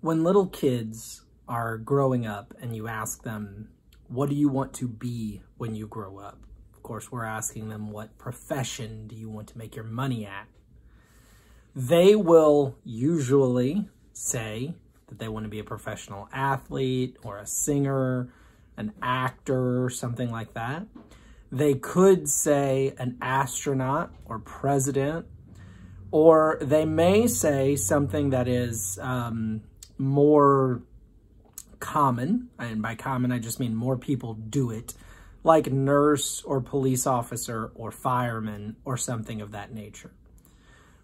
When little kids are growing up and you ask them, what do you want to be when you grow up? Of course, we're asking them, what profession do you want to make your money at? They will usually say that they want to be a professional athlete or a singer, an actor, something like that. They could say an astronaut or president, or they may say something that is more common, and by common I just mean more people do it, like nurse or police officer or fireman or something of that nature.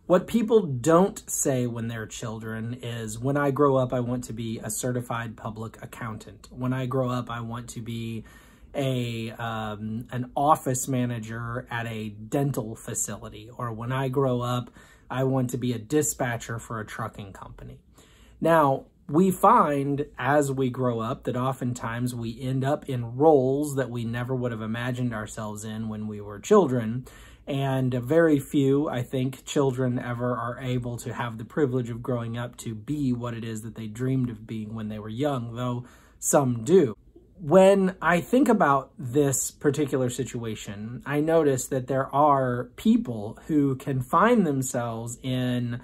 What people don't say when they're children is, when I grow up, I want to be a certified public accountant. When I grow up, I want to be an office manager at a dental facility. Or when I grow up, I want to be a dispatcher for a trucking company. Now, we find as we grow up that oftentimes we end up in roles that we never would have imagined ourselves in when we were children. And very few, I think, children ever are able to have the privilege of growing up to be what it is that they dreamed of being when they were young, though some do. When I think about this particular situation, I notice that there are people who can find themselves in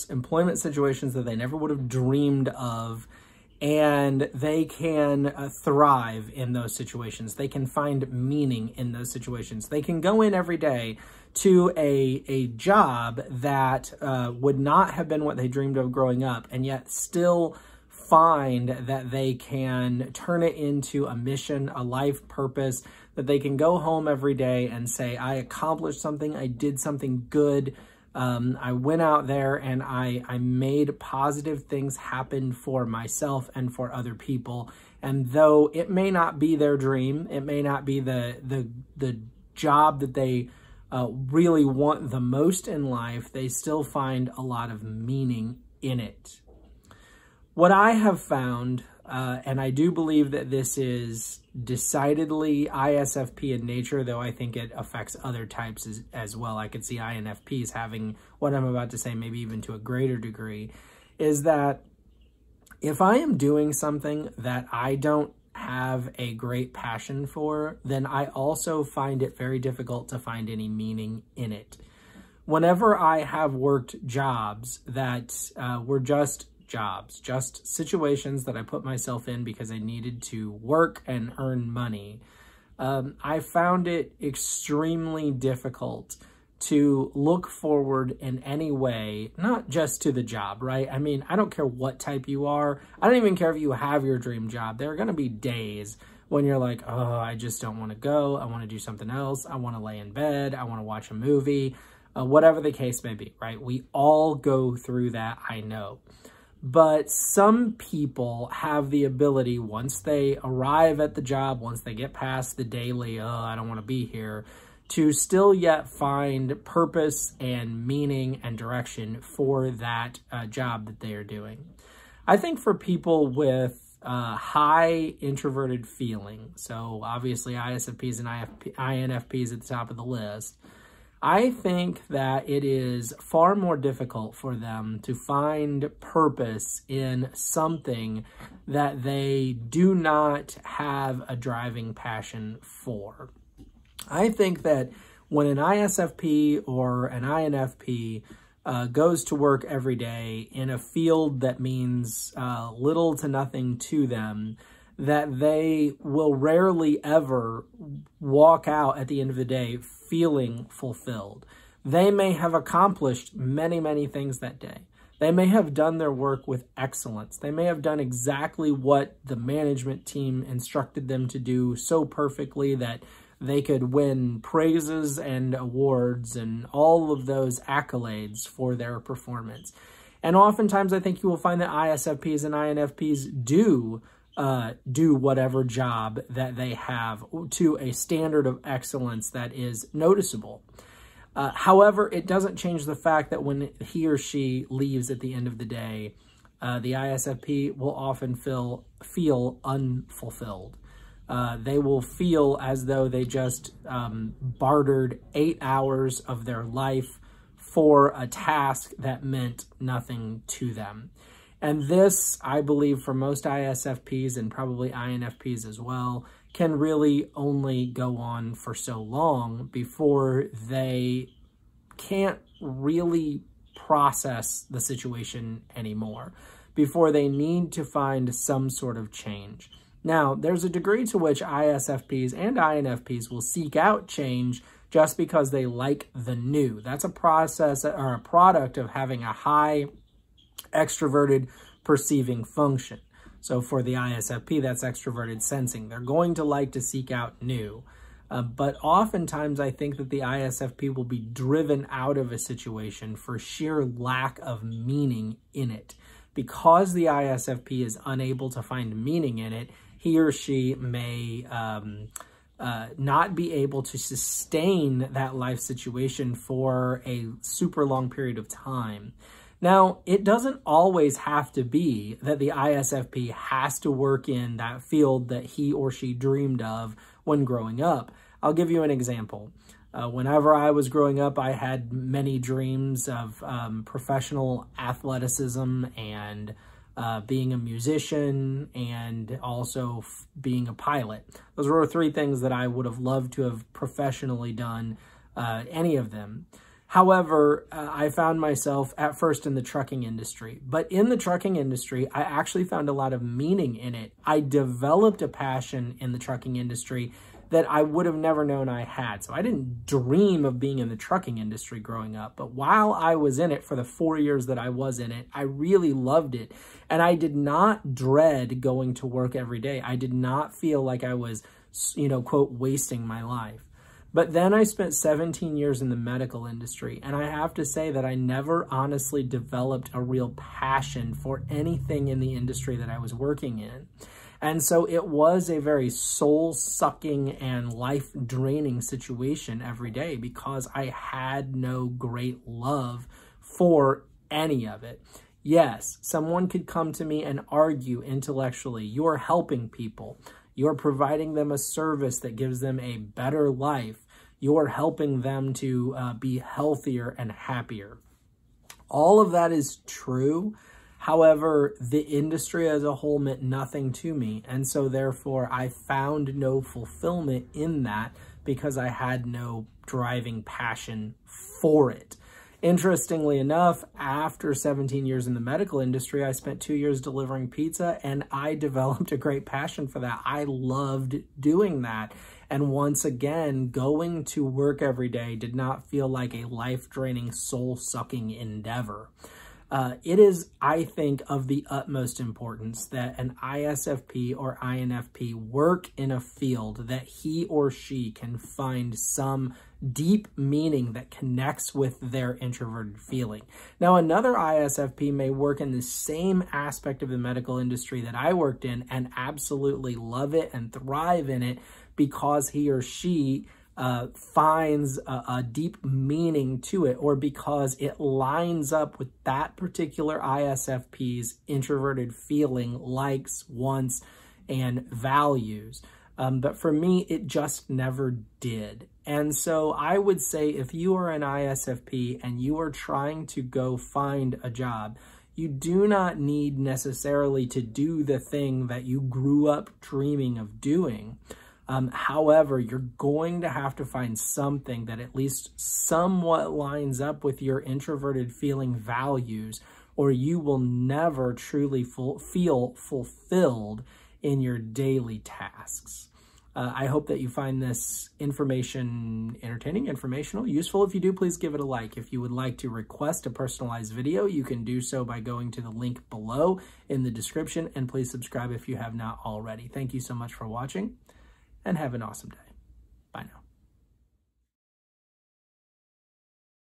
employment situations that they never would have dreamed of, and they can thrive in those situations. They can find meaning in those situations. They can go in every day to a job that would not have been what they dreamed of growing up, and yet still find that they can turn it into a mission, a life purpose, that they can go home every day and say, I accomplished something, I did something good, I went out there and I made positive things happen for myself and for other people. And though it may not be their dream, it may not be the job that they really want the most in life, they still find a lot of meaning in it. What I have found, and I do believe that this is decidedly ISFP in nature, though I think it affects other types as well. I could see INFPs having what I'm about to say, maybe even to a greater degree, is that if I am doing something that I don't have a great passion for, then I also find it very difficult to find any meaning in it. Whenever I have worked jobs that were just jobs, just situations that I put myself in because I needed to work and earn money, I found it extremely difficult to look forward in any way, not just to the job, right? I mean, I don't care what type you are. I don't even care if you have your dream job. There are going to be days when you're like, oh, I just don't want to go. I want to do something else. I want to lay in bed. I want to watch a movie, whatever the case may be, right? We all go through that, I know. But some people have the ability, once they arrive at the job, once they get past the daily, oh, I don't want to be here, to still yet find purpose and meaning and direction for that job that they are doing. I think for people with high introverted feeling, so obviously ISFPs and INFPs at the top of the list, I think that it is far more difficult for them to find purpose in something that they do not have a driving passion for. I think that when an ISFP or an INFP goes to work every day in a field that means little to nothing to them, that they will rarely ever walk out at the end of the day feeling fulfilled. They may have accomplished many, many things that day. They may have done their work with excellence. They may have done exactly what the management team instructed them to do so perfectly that they could win praises and awards and all of those accolades for their performance. And oftentimes I think you will find that ISFPs and INFPs do whatever job that they have to a standard of excellence that is noticeable. However, it doesn't change the fact that when he or she leaves at the end of the day, the ISFP will often feel unfulfilled. They will feel as though they just bartered 8 hours of their life for a task that meant nothing to them. And this, I believe, for most ISFPs and probably INFPs as well, can really only go on for so long before they can't really process the situation anymore, before they need to find some sort of change. Now, there's a degree to which ISFPs and INFPs will seek out change just because they like the new. That's a process or a product of having a high extroverted perceiving function. So for the ISFP, that's extroverted sensing. They're going to like to seek out new. But oftentimes I think that the ISFP will be driven out of a situation for sheer lack of meaning in it. Because the ISFP is unable to find meaning in it, he or she may not be able to sustain that life situation for a super long period of time. Now, it doesn't always have to be that the ISFP has to work in that field that he or she dreamed of when growing up. I'll give you an example. Whenever I was growing up, I had many dreams of professional athleticism and being a musician and also being a pilot. Those were three things that I would have loved to have professionally done, any of them. However, I found myself at first in the trucking industry. But in the trucking industry, I actually found a lot of meaning in it. I developed a passion in the trucking industry that I would have never known I had. So I didn't dream of being in the trucking industry growing up. But while I was in it for the 4 years that I was in it, I really loved it. And I did not dread going to work every day. I did not feel like I was, quote, wasting my life. But then I spent 17 years in the medical industry, and I have to say that I never honestly developed a real passion for anything in the industry that I was working in. And so it was a very soul-sucking and life-draining situation every day because I had no great love for any of it. Yes, someone could come to me and argue intellectually, you're helping people. You're providing them a service that gives them a better life. You're helping them to be healthier and happier. All of that is true. However, the industry as a whole meant nothing to me. And so therefore, I found no fulfillment in that because I had no driving passion for it. Interestingly enough, after 17 years in the medical industry, I spent 2 years delivering pizza and I developed a great passion for that. I loved doing that. And once again, going to work every day did not feel like a life-draining, soul-sucking endeavor. It is, I think, of the utmost importance that an ISFP or INFP work in a field that he or she can find some deep meaning that connects with their introverted feeling. Now, another ISFP may work in the same aspect of the medical industry that I worked in and absolutely love it and thrive in it because he or she finds a deep meaning to it, or because it lines up with that particular ISFP's introverted feeling, likes, wants, and values. But for me, it just never did. And so I would say if you are an ISFP and you are trying to go find a job, you do not need necessarily to do the thing that you grew up dreaming of doing. However, you're going to have to find something that at least somewhat lines up with your introverted feeling values, or you will never truly feel fulfilled in your daily tasks. I hope that you find this information entertaining, informational, useful. If you do, please give it a like. If you would like to request a personalized video, you can do so by going to the link below in the description, and please subscribe if you have not already. Thank you so much for watching, and have an awesome day. Bye now.